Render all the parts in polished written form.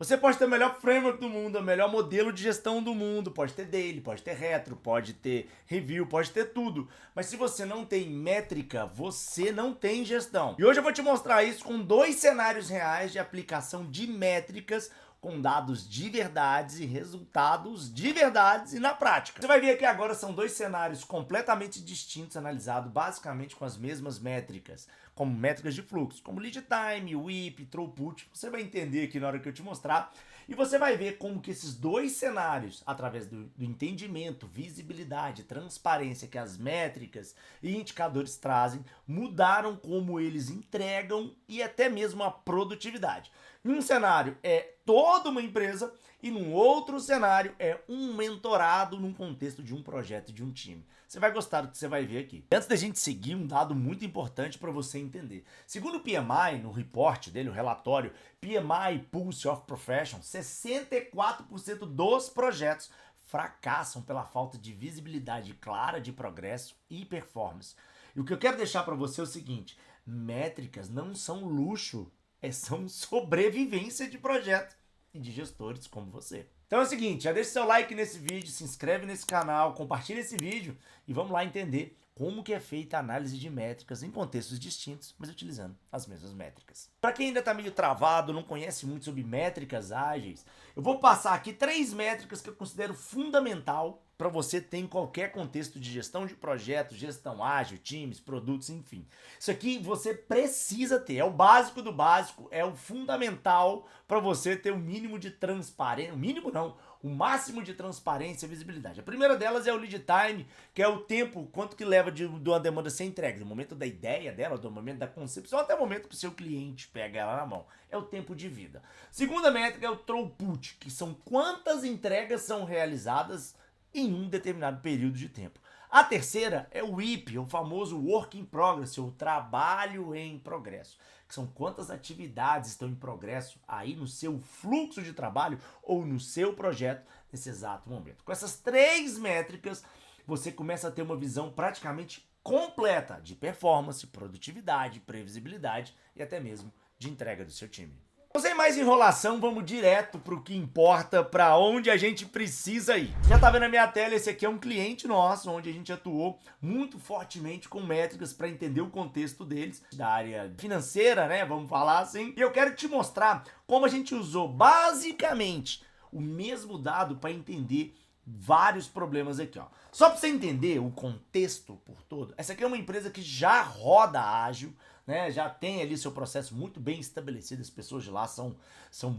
Você pode ter o melhor framework do mundo, o melhor modelo de gestão do mundo, pode ter daily, pode ter retro, pode ter review, pode ter tudo. Mas se você não tem métrica, você não tem gestão. E hoje eu vou te mostrar isso com 2 cenários reais de aplicação de métricas com dados de verdades e resultados de verdades e na prática. Você vai ver que agora são 2 cenários completamente distintos, analisados basicamente com as mesmas métricas, como métricas de fluxo, como lead time, WIP, throughput. Você vai entender aqui na hora que eu te mostrar e você vai ver como que esses 2 cenários, através do entendimento, visibilidade, transparência que as métricas e indicadores trazem, mudaram como eles entregam e até mesmo a produtividade. Em um cenário é toda uma empresa e num outro cenário é um mentorado num contexto de um projeto, de um time. Você vai gostar do que você vai ver aqui. Antes da gente seguir, um dado muito importante para você entender. Segundo o PMI, no report dele, o relatório PMI Pulse of Profession, 64% dos projetos fracassam pela falta de visibilidade clara de progresso e performance. E o que eu quero deixar para você é o seguinte: métricas não são luxo, são sobrevivência de projeto e de gestores como você. Então é o seguinte, já deixa seu like nesse vídeo, se inscreve nesse canal, compartilha esse vídeo e vamos lá entender como que é feita a análise de métricas em contextos distintos, mas utilizando as mesmas métricas. Para quem ainda está meio travado, não conhece muito sobre métricas ágeis, eu vou passar aqui 3 métricas que eu considero fundamental para você ter em qualquer contexto de gestão de projetos, gestão ágil, times, produtos, enfim. Isso aqui você precisa ter, é o básico do básico, é o fundamental para você ter o mínimo de transparência, o mínimo não, o máximo de transparência e visibilidade. A primeira delas é o lead time, que é o tempo, quanto que leva de uma demanda ser entregue, do momento da ideia dela, do momento da concepção até o momento que o seu cliente pega ela na mão. É o tempo de vida. Segunda métrica é o throughput, que são quantas entregas são realizadas em um determinado período de tempo. A terceira é o WIP, o famoso Work in Progress, ou trabalho em progresso, que são quantas atividades estão em progresso aí no seu fluxo de trabalho ou no seu projeto nesse exato momento. Com essas 3 métricas, você começa a ter uma visão praticamente completa de performance, produtividade, previsibilidade e até mesmo de entrega do seu time. Sem mais enrolação, vamos direto para o que importa, para onde a gente precisa ir. Já tá vendo na minha tela, esse aqui é um cliente nosso, onde a gente atuou muito fortemente com métricas para entender o contexto deles, da área financeira, né, vamos falar assim. E eu quero te mostrar como a gente usou basicamente o mesmo dado para entender vários problemas aqui, ó. Só para você entender o contexto por todo, essa aqui é uma empresa que já roda ágil, né? Já tem ali seu processo muito bem estabelecido, as pessoas de lá são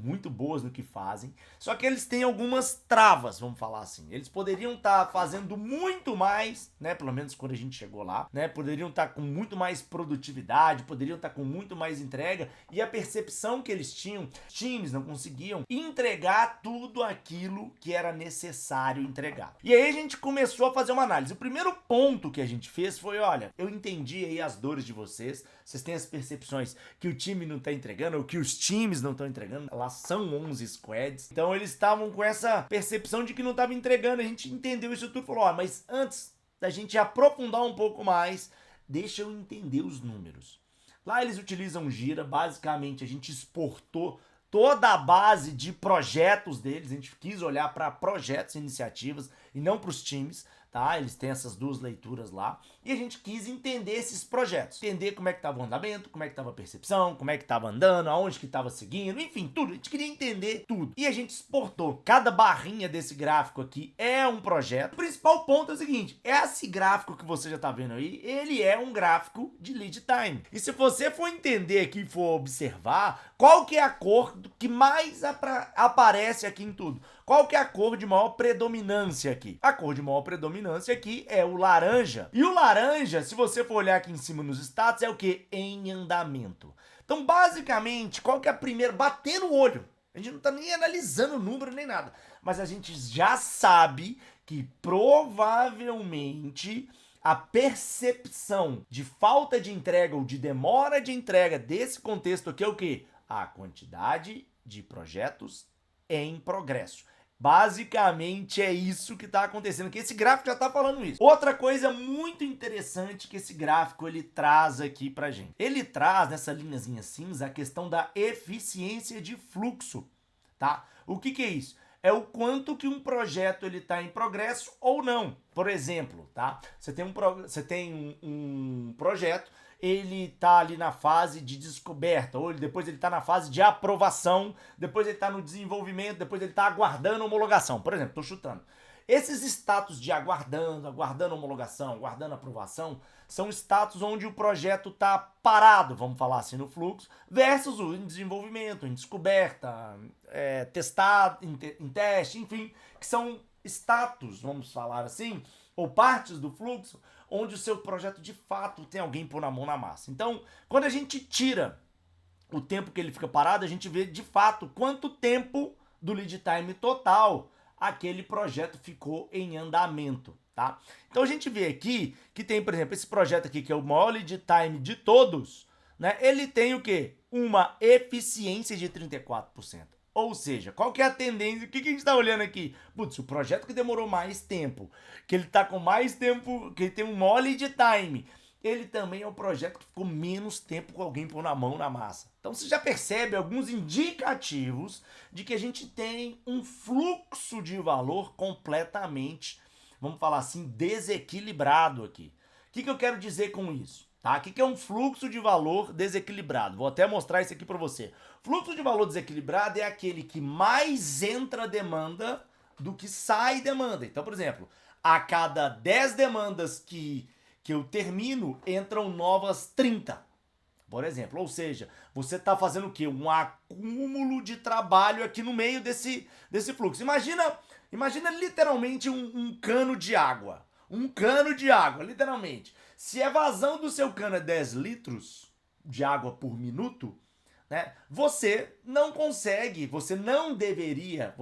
muito boas no que fazem, só que eles têm algumas travas, vamos falar assim. Eles poderiam estar fazendo muito mais, né? Pelo menos quando a gente chegou lá, né? Poderiam estar com muito mais produtividade, poderiam estar com muito mais entrega, e a percepção que eles tinham, times não conseguiam entregar tudo aquilo que era necessário entregar. E aí a gente começou a fazer uma análise. O primeiro ponto que a gente fez foi, olha, eu entendi aí as dores de vocês têm as percepções que o time não está entregando, ou que os times não estão entregando. Lá são 11 squads, então eles estavam com essa percepção de que não estava entregando. A gente entendeu isso tudo e falou, ó, mas antes da gente aprofundar um pouco mais, deixa eu entender os números. Lá eles utilizam Gira, basicamente a gente exportou toda a base de projetos deles, a gente quis olhar para projetos e iniciativas e não para os times, tá? Eles têm essas 2 leituras lá e a gente quis entender esses projetos, entender como é que estava o andamento, como é que estava a percepção, como é que estava andando, aonde que estava seguindo, enfim, tudo. A gente queria entender tudo e a gente exportou. Cada barrinha desse gráfico aqui é um projeto. O principal ponto é o seguinte, esse gráfico que você já está vendo aí, ele é um gráfico de lead time. E se você for entender aqui e for observar, qual que é a cor que mais aparece aqui em tudo? Qual que é a cor de maior predominância aqui? A cor de maior predominância aqui é o laranja. E o laranja, se você for olhar aqui em cima nos status, é o que? Em andamento. Então, basicamente, qual que é a primeira? Bater no olho. A gente não está nem analisando o número nem nada. Mas a gente já sabe que provavelmente a percepção de falta de entrega ou de demora de entrega desse contexto aqui é o quê? A quantidade de projetos em progresso. Basicamente é isso que está acontecendo, que esse gráfico já está falando isso. Outra coisa muito interessante que esse gráfico ele traz aqui pra gente. Ele traz nessa linhazinha cinza a questão da eficiência de fluxo. tá? O que é isso? É o quanto que um projeto ele está em progresso ou não. Por exemplo, tá? Você tem um projeto, ele está ali na fase de descoberta, ou depois ele está na fase de aprovação, depois ele está no desenvolvimento, depois ele está aguardando homologação. Por exemplo, estou chutando. Esses status de aguardando homologação, aguardando aprovação, são status onde o projeto está parado, vamos falar assim, no fluxo, versus o em desenvolvimento, em descoberta, testado, em teste, enfim, que são status, vamos falar assim, ou partes do fluxo, onde o seu projeto de fato tem alguém pôr a mão na massa. Então, quando a gente tira o tempo que ele fica parado, a gente vê de fato quanto tempo do lead time total aquele projeto ficou em andamento, tá? Então a gente vê aqui que tem, por exemplo, esse projeto aqui que é o maior lead time de todos, né? Ele tem o quê? Uma eficiência de 34%. Ou seja, qual que é a tendência? O que a gente está olhando aqui? Putz, o projeto que demorou mais tempo, que ele está com mais tempo, que ele tem um maior lead time, ele também é um projeto que ficou menos tempo com alguém pôr a mão na massa. Então você já percebe alguns indicativos de que a gente tem um fluxo de valor completamente, vamos falar assim, desequilibrado aqui. O que eu quero dizer com isso? Tá? O que é um fluxo de valor desequilibrado? Vou até mostrar isso aqui para você. Fluxo de valor desequilibrado é aquele que mais entra demanda do que sai demanda. Então, por exemplo, a cada 10 demandas que eu termino, entram novas 30, por exemplo. Ou seja, você está fazendo o quê? Um acúmulo de trabalho aqui no meio desse fluxo. Imagina literalmente um cano de água. Um cano de água, literalmente. Se a vazão do seu cano é 10 litros de água por minuto, né, você não consegue, você não deveria,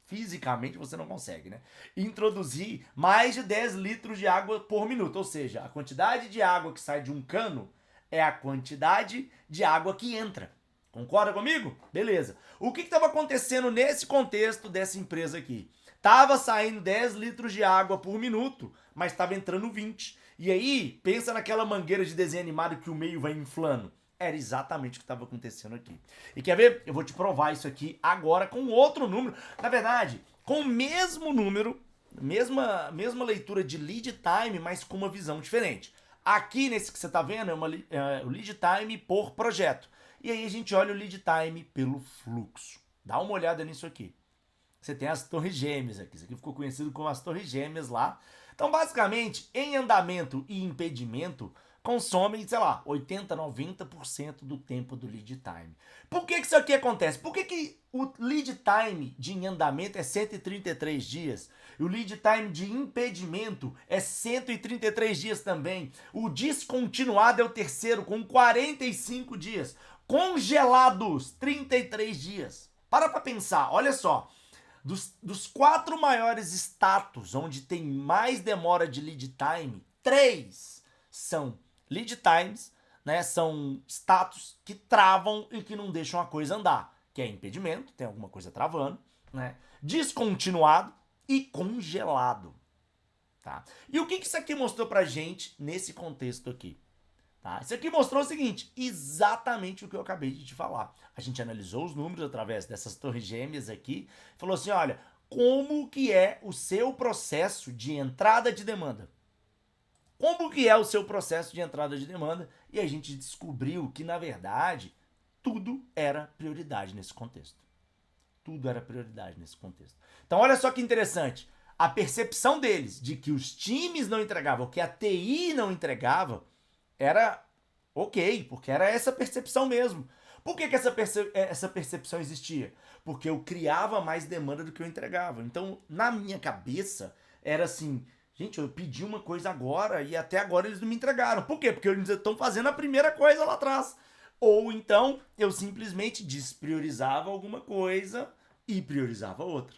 fisicamente você não consegue, né? Introduzir mais de 10 litros de água por minuto. Ou seja, a quantidade de água que sai de um cano é a quantidade de água que entra. Concorda comigo? Beleza. O que estava acontecendo nesse contexto dessa empresa aqui? Tava saindo 10 litros de água por minuto, mas estava entrando 20. E aí, pensa naquela mangueira de desenho animado que o meio vai inflando. Era exatamente o que estava acontecendo aqui. E quer ver? Eu vou te provar isso aqui agora com outro número. Na verdade, com o mesmo número, mesma leitura de lead time, mas com uma visão diferente. Aqui nesse que você está vendo é o lead time por projeto. E aí a gente olha o lead time pelo fluxo. Dá uma olhada nisso aqui. Você tem as torres gêmeas aqui. Isso aqui ficou conhecido como as torres gêmeas lá. Então, basicamente, em andamento e impedimento, consomem, sei lá, 80, 90% do tempo do lead time. Por que isso aqui acontece? Por que o lead time de em andamento é 133 dias? E o lead time de impedimento é 133 dias também. O descontinuado é o terceiro, com 45 dias. Congelados, 33 dias. Para pensar, olha só. Dos 4 maiores status onde tem mais demora de lead time, 3 são lead times, né? São status que travam e que não deixam a coisa andar, que é impedimento, tem alguma coisa travando, né? Descontinuado e congelado, tá? E o que isso aqui mostrou pra gente nesse contexto aqui? Tá? Isso aqui mostrou o seguinte, exatamente o que eu acabei de te falar. A gente analisou os números através dessas torres gêmeas aqui, falou assim, olha, como que é o seu processo de entrada de demanda? Como que é o seu processo de entrada de demanda? E a gente descobriu que, na verdade, tudo era prioridade nesse contexto. Tudo era prioridade nesse contexto. Então, olha só que interessante. A percepção deles de que os times não entregavam, que a TI não entregava, era ok, porque era essa percepção mesmo. Por que essa percepção existia? Porque eu criava mais demanda do que eu entregava. Então, na minha cabeça, era assim, gente, eu pedi uma coisa agora e até agora eles não me entregaram. Por quê? Porque eles estão fazendo a primeira coisa lá atrás. Ou então, eu simplesmente despriorizava alguma coisa e priorizava outra.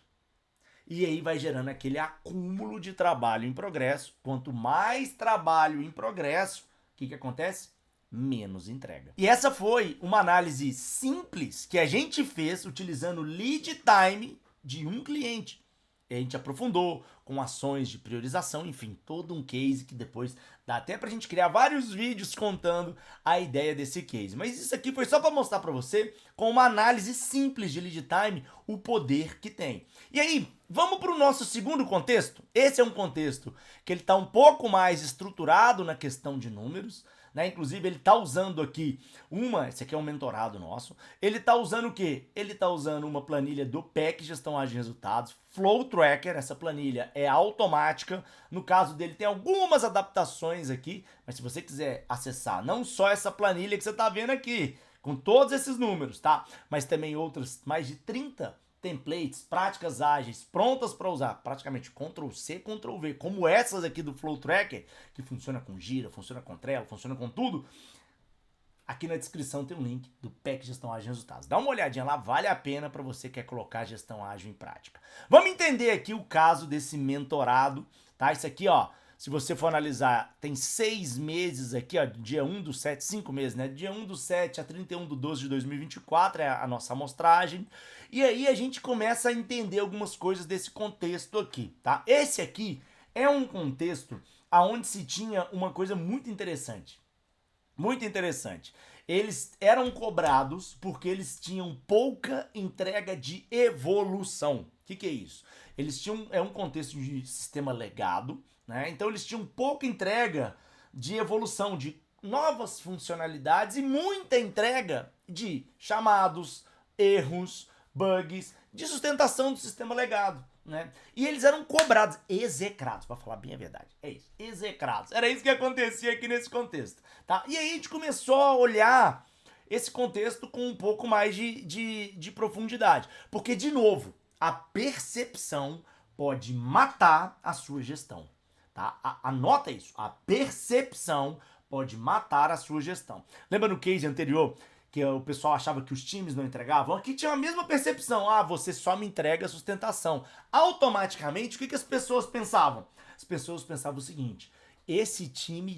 E aí vai gerando aquele acúmulo de trabalho em progresso. Quanto mais trabalho em progresso, o que acontece? Menos entrega. E essa foi uma análise simples que a gente fez utilizando o lead time de um cliente. a gente aprofundou com ações de priorização, enfim, todo um case que depois dá até pra gente criar vários vídeos contando a ideia desse case. Mas isso aqui foi só para mostrar para você, com uma análise simples de lead time, o poder que tem. E aí, vamos para o nosso segundo contexto? Esse é um contexto que ele está um pouco mais estruturado na questão de números, né? Inclusive ele está usando aqui esse aqui é um mentorado nosso, ele está usando o quê? Ele está usando uma planilha do PEC, Gestão Ágil de Resultados, Flow Tracker, essa planilha é automática, no caso dele tem algumas adaptações aqui, mas se você quiser acessar não só essa planilha que você está vendo aqui, com todos esses números, tá? Mas também outras, mais de 30 templates, práticas ágeis, prontas para usar, praticamente Ctrl+C, Ctrl+V, como essas aqui do Flow Tracker, que funciona com Gira, funciona com Trello, funciona com tudo. Aqui na descrição tem um link do PEC Gestão Ágil de Resultados. Dá uma olhadinha lá, vale a pena para você que quer colocar gestão ágil em prática. Vamos entender aqui o caso desse mentorado, tá? Isso aqui, ó, se você for analisar, tem 6 meses aqui, ó, dia 1/7, 5 meses, né? Dia 1/7 a 31/12 de 2024 é a nossa amostragem. E aí a gente começa a entender algumas coisas desse contexto aqui, tá? Esse aqui é um contexto onde se tinha uma coisa muito interessante. Muito interessante. Eles eram cobrados porque eles tinham pouca entrega de evolução. O que é isso? Eles tinham, é um contexto de sistema legado, né? Então eles tinham pouca entrega de evolução, de novas funcionalidades e muita entrega de chamados, erros, bugs, de sustentação do sistema legado, né? E eles eram cobrados, execrados, para falar bem a verdade, é isso, execrados. Era isso que acontecia aqui nesse contexto, tá? E aí a gente começou a olhar esse contexto com um pouco mais de profundidade, porque, de novo, a percepção pode matar a sua gestão, tá? Anota isso, a percepção pode matar a sua gestão. Lembra no case anterior que o pessoal achava que os times não entregavam? Aqui tinha a mesma percepção. Ah, você só me entrega a sustentação. Automaticamente, o que as pessoas pensavam? As pessoas pensavam o seguinte: esse time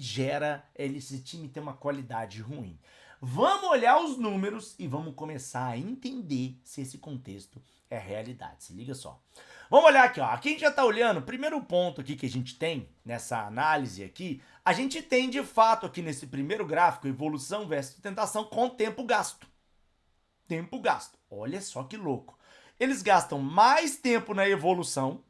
tem uma qualidade ruim. Vamos olhar os números e vamos começar a entender se esse contexto é realidade. Se liga só. Vamos olhar aqui, ó. Aqui a gente já está olhando, primeiro ponto aqui que a gente tem nessa análise aqui, a gente tem de fato aqui nesse primeiro gráfico, evolução versus sustentação com tempo gasto. Tempo gasto. Olha só que louco. Eles gastam mais tempo na evolução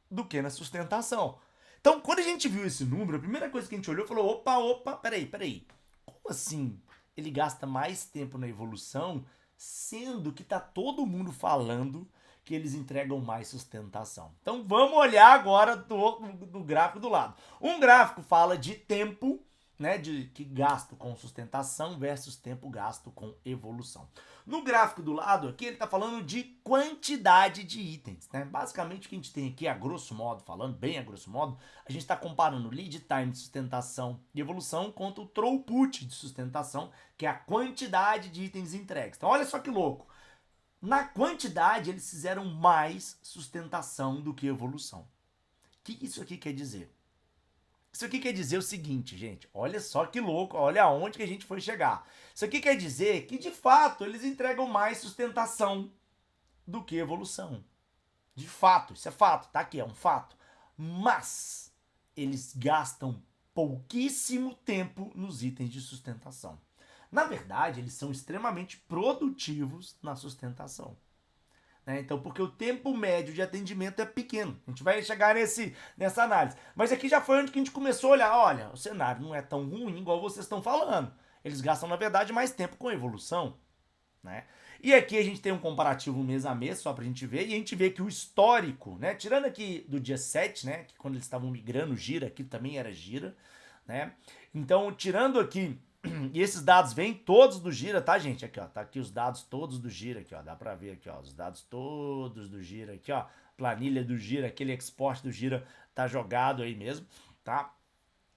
do que na sustentação. Então, quando a gente viu esse número, a primeira coisa que a gente olhou falou, opa, peraí. Como assim ele gasta mais tempo na evolução, sendo que tá todo mundo falando que eles entregam mais sustentação? Então vamos olhar agora do gráfico do lado. Um gráfico fala de tempo, né, que gasto com sustentação versus tempo gasto com evolução. No gráfico do lado aqui ele está falando de quantidade de itens, né? Basicamente o que a gente tem aqui, a grosso modo, falando bem a grosso modo, a gente está comparando o lead time de sustentação e evolução contra o throughput de sustentação, que é a quantidade de itens entregues. Então olha só que louco. Na quantidade, eles fizeram mais sustentação do que evolução. O que isso aqui quer dizer? Isso aqui quer dizer o seguinte, gente. Olha só que louco, olha aonde que a gente foi chegar. Isso aqui quer dizer que, de fato, eles entregam mais sustentação do que evolução. De fato, isso é fato, tá aqui, é um fato. Mas eles gastam pouquíssimo tempo nos itens de sustentação. Na verdade, eles são extremamente produtivos na sustentação, né? Então, porque o tempo médio de atendimento é pequeno. A gente vai chegar nessa análise. Mas aqui já foi onde que a gente começou a olhar. Olha, o cenário não é tão ruim igual vocês estão falando. Eles gastam, na verdade, mais tempo com a evolução, né? E aqui a gente tem um comparativo mês a mês, só pra gente ver. E a gente vê que o histórico, né? Tirando aqui do dia 7, né? Que quando eles estavam migrando Gira, aqui também era Gira, né? Então, tirando aqui... E esses dados vêm todos do Gira, tá, gente? Aqui, ó, tá aqui os dados todos do Gira, aqui, ó, dá pra ver aqui, ó, os dados todos do Gira, aqui, ó, planilha do Gira, aquele export do Gira tá jogado aí mesmo, tá?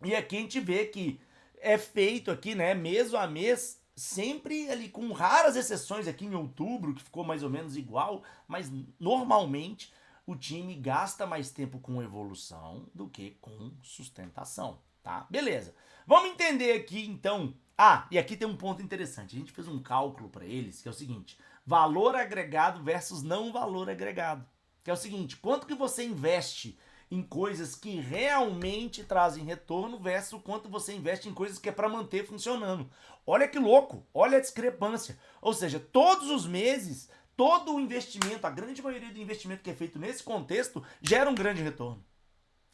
E aqui a gente vê que é feito aqui, né, mês a mês, sempre ali com raras exceções aqui em outubro, que ficou mais ou menos igual, mas normalmente o time gasta mais tempo com evolução do que com sustentação, tá? Beleza. Vamos entender aqui, então... Ah, e aqui tem um ponto interessante. A gente fez um cálculo para eles, que é o seguinte. Valor agregado versus não valor agregado. O que é o seguinte: quanto que você investe em coisas que realmente trazem retorno versus o quanto você investe em coisas que é para manter funcionando. Olha que louco, olha a discrepância. Ou seja, todos os meses, todo o investimento, a grande maioria do investimento que é feito nesse contexto, gera um grande retorno.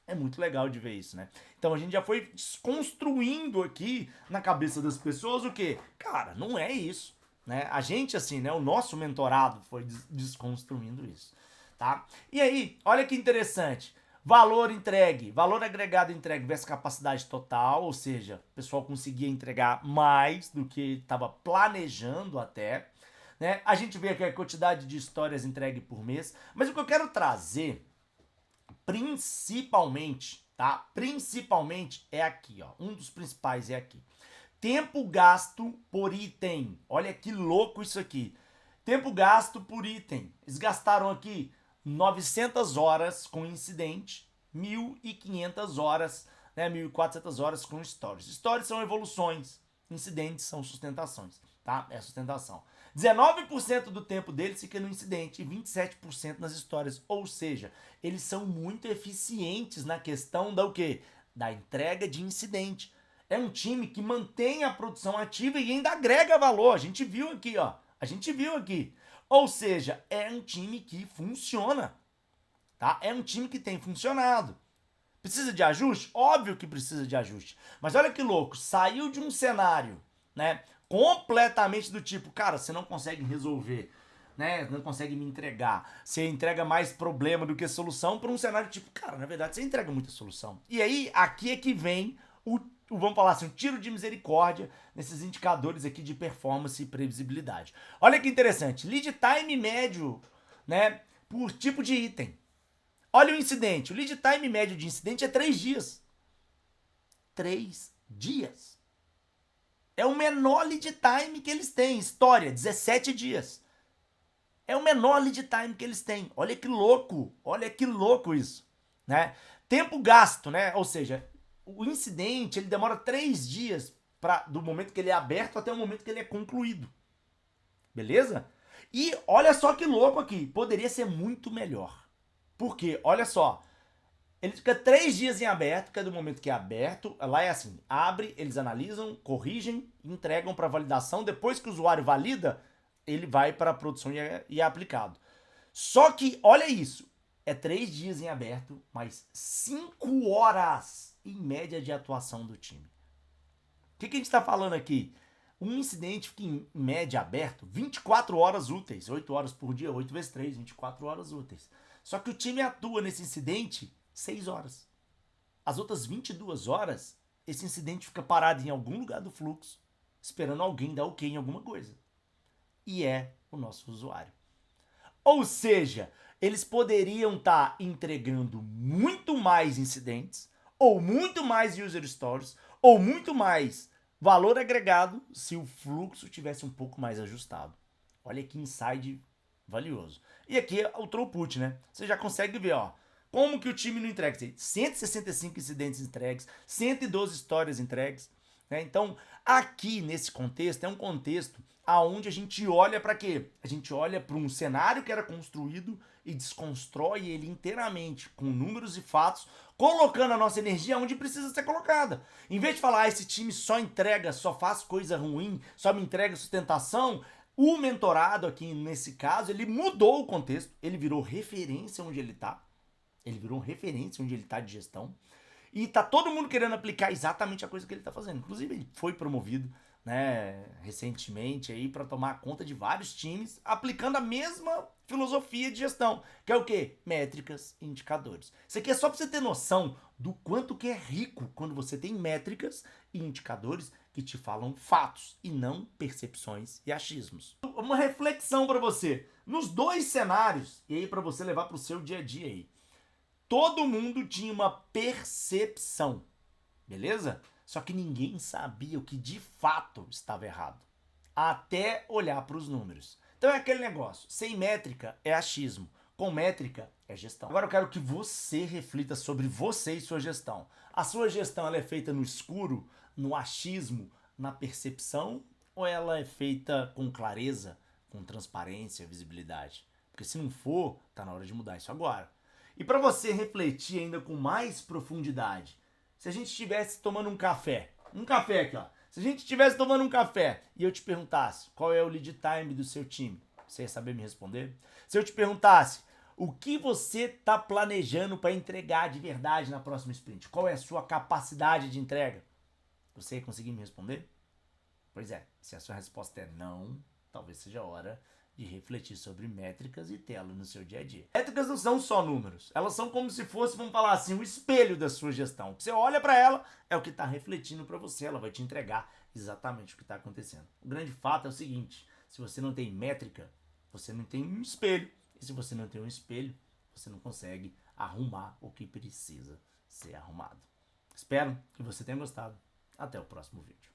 É muito legal de ver isso, né? Então a gente já foi desconstruindo aqui na cabeça das pessoas o quê? Cara, não é isso, né? A gente, assim, né? O nosso mentorado foi desconstruindo isso, tá? E aí, olha que interessante. Valor entregue, valor agregado entregue versus capacidade total, ou seja, o pessoal conseguia entregar mais do que estava planejando até, né? A gente vê aqui a quantidade de histórias entregue por mês, mas o que eu quero trazer principalmente, tá? Principalmente é aqui, ó. Um dos principais é aqui. Tempo gasto por item. Olha que louco isso aqui. Tempo gasto por item. Eles gastaram aqui 900 horas com incidente, 1.500 horas, né, 1.400 horas com stories. Stories são evoluções, incidentes são sustentações, tá? É sustentação. 19% do tempo deles fica no incidente e 27% nas histórias. Ou seja, eles são muito eficientes na questão da o quê? Da entrega de incidente. É um time que mantém a produção ativa e ainda agrega valor. A gente viu aqui, ó. A gente viu aqui. Ou seja, é um time que funciona, tá? É um time que tem funcionado. Precisa de ajuste? Óbvio que precisa de ajuste. Mas olha que louco, saiu de um cenário, né, completamente do tipo, cara, você não consegue resolver, né, não consegue me entregar, você entrega mais problema do que solução, para um cenário tipo, cara, na verdade você entrega muita solução. E aí, aqui é que vem vamos falar assim, um tiro de misericórdia nesses indicadores aqui de performance e previsibilidade. Olha que interessante, lead time médio, né, por tipo de item. Olha o incidente. O lead time médio de incidente é 3 dias. 3 dias. É o menor lead time que eles têm. História, 17 dias. É o menor lead time que eles têm. Olha que louco. Olha que louco isso, né? Tempo gasto, né? Ou seja, o incidente ele demora 3 dias do momento que ele é aberto até o momento que ele é concluído. Beleza? E olha só que louco aqui. Poderia ser muito melhor. Porque, olha só, ele fica 3 dias em aberto, que é do momento que é aberto. Lá é assim, abre, eles analisam, corrigem, entregam para validação. Depois que o usuário valida, ele vai para a produção e é aplicado. Só que, olha isso, é 3 dias em aberto, mais 5 horas em média de atuação do time. O que a gente está falando aqui? Um incidente fica em média aberto 24 horas úteis, 8 horas por dia, 8 vezes 3, 24 horas úteis. Só que o time atua nesse incidente 6 horas. As outras 22 horas, esse incidente fica parado em algum lugar do fluxo, esperando alguém dar ok em alguma coisa. E é o nosso usuário. Ou seja, eles poderiam estar entregando muito mais incidentes, ou muito mais user stories, ou muito mais valor agregado se o fluxo tivesse um pouco mais ajustado. Olha que insight valioso. E aqui é o throughput, né? Você já consegue ver, ó, como que o time não entrega. 165 incidentes entregues, 112 histórias entregues, né? Então, aqui nesse contexto, é um contexto aonde a gente olha para quê? A gente olha para um cenário que era construído e desconstrói ele inteiramente com números e fatos, colocando a nossa energia onde precisa ser colocada. Em vez de falar, esse time só entrega, só faz coisa ruim, só me entrega sustentação, o mentorado aqui, nesse caso, ele mudou o contexto, ele virou referência onde ele está, de gestão, e tá todo mundo querendo aplicar exatamente a coisa que ele está fazendo. Inclusive, ele foi promovido, né, recentemente aí para tomar conta de vários times, aplicando a mesma filosofia de gestão, que é o quê? Métricas e indicadores. Isso aqui é só para você ter noção do quanto que é rico quando você tem métricas e indicadores que te falam fatos e não percepções e achismos. Uma reflexão para você. Nos dois cenários, e aí para você levar para o seu dia a dia aí, todo mundo tinha uma percepção, beleza? Só que ninguém sabia o que de fato estava errado, até olhar para os números. Então é aquele negócio, sem métrica é achismo, com métrica é gestão. Agora eu quero que você reflita sobre você e sua gestão. A sua gestão ela é feita no escuro, no achismo, na percepção, ou ela é feita com clareza, com transparência, visibilidade? Porque se não for, tá na hora de mudar isso agora. E para você refletir ainda com mais profundidade, se a gente estivesse tomando um café aqui, ó. Se a gente estivesse tomando um café e eu te perguntasse qual é o lead time do seu time, você ia saber me responder? Se eu te perguntasse o que você está planejando para entregar de verdade na próxima sprint, qual é a sua capacidade de entrega, você ia conseguir me responder? Pois é, se a sua resposta é não, talvez seja a hora de refletir sobre métricas e tê-las no seu dia a dia. Métricas não são só números, elas são como se fosse, vamos falar assim, o espelho da sua gestão. Você olha para ela, é o que está refletindo para você, ela vai te entregar exatamente o que está acontecendo. O grande fato é o seguinte, se você não tem métrica, você não tem um espelho. E se você não tem um espelho, você não consegue arrumar o que precisa ser arrumado. Espero que você tenha gostado. Até o próximo vídeo.